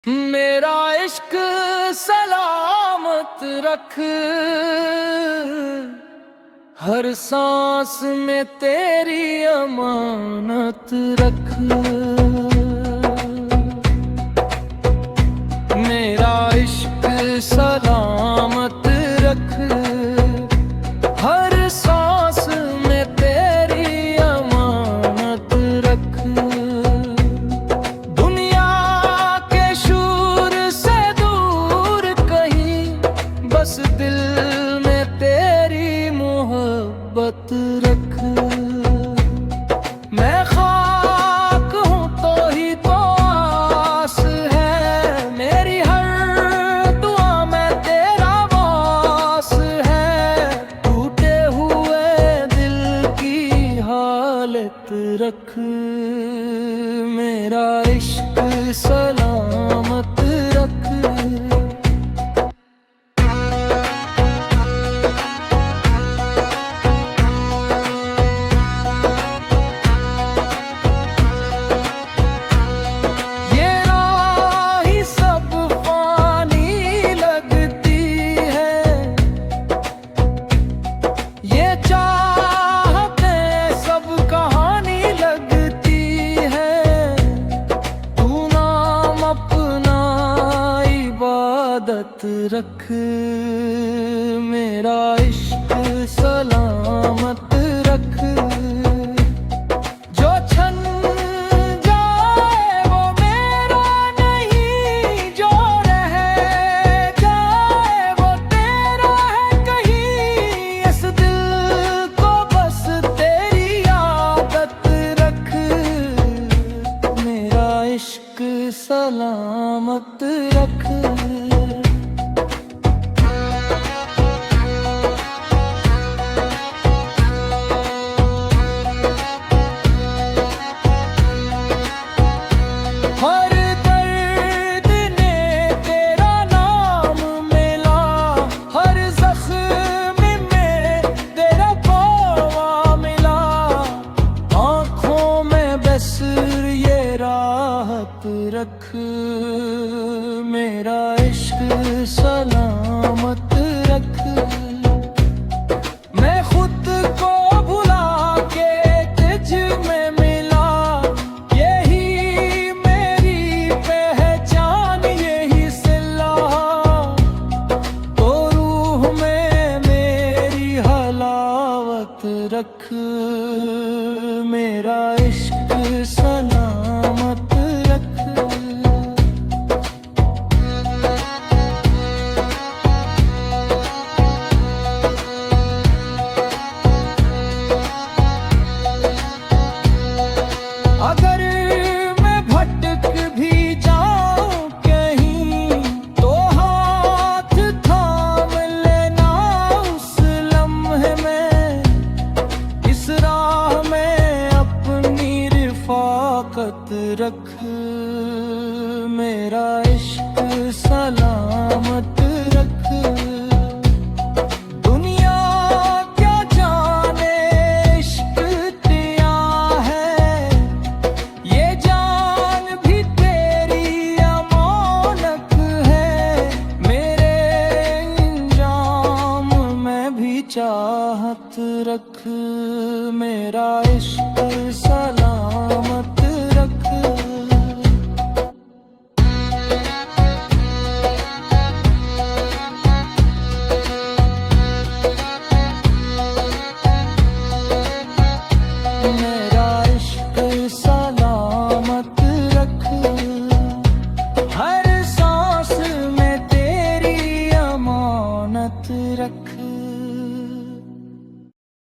मेरा इश्क सलामत रख, हर सांस में तेरी अमानत रख। मेरा इश्क सलामत रख, हर सांस में तेरी अमानत रख। दुनिया के शूर से दूर कहीं, बस दिल में तेरी मोहब्बत रख। मैं खाक हूँ तो ही तो आस है, मेरी हर दुआ में तेरा वास है। टूटे हुए दिल की हालत रख, मेरा इश्क सलामत रख। रख, मेरा इश्क सलामत रख। जो छन जाए वो मेरा नहीं, जो रह जाए वो तेरा है कहीं। इस दिल को बस तेरी आदत रख, मेरा इश्क सलामत रख। हर दर्द ने तेरा नाम मिला, हर जख्म में तेरा पावा मिला। आँखों में बस ये राहत रख, मेरा इश्क सलामत रख। मैं खुद को भुला के तुझ में मिला, यही मेरी पहचान यही सिला। तो रूह में मेरी हलावत रख, मेरा इश्क सलामत रख। अगर मैं भटक भी जाऊं कहीं, तो हाथ थाम लेना उस लम्हे में। इस राह में अपनी रिफाकत रख, मेरा इश्क